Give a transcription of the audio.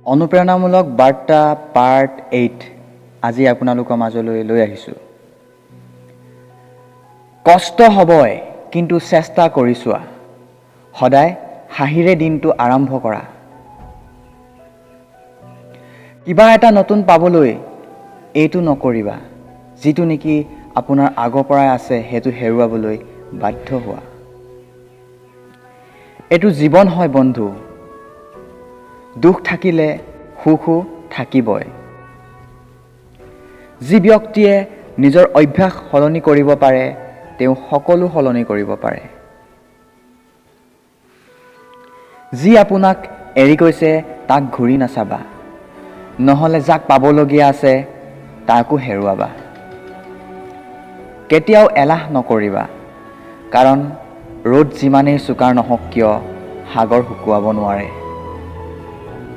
অনুপ্ৰেৰণামূলক বাৰ্তা পাৰ্ট 8 আজি আপোনালোকৰ মাজলৈ লৈ আহিছোঁ। কষ্ট হ'বই, কিন্তু চেষ্টা কৰি চোৱা। সদায় হাঁহিৰে দিনটো আৰম্ভ কৰা। কিবা এটা নতুন পাবলৈ এইটো নকৰিবা, যিটো নেকি আপোনাৰ আগৰ পৰাই আছে সেইটো হেৰুৱাবলৈ বাধ্য হোৱা। এইটো জীৱন হয় বন্ধু, দুখ থাকিলে সুখো থাকিবই। যি ব্যক্তিয়ে নিজৰ অভ্যাস সলনি কৰিব পাৰে, তেওঁ সকলো সলনি কৰিব পাৰে। যি আপোনাক এৰি গৈছে তাক ঘূৰি নাচাবা, নহ'লে যাক পাবলগীয়া আছে তাকো হেৰুৱাবা। কেতিয়াও এলাহ নকৰিবা, কাৰণ ৰ'দ যিমানেই চোকা নহওক কিয় সাগৰ শুকুৱাব নোৱাৰে।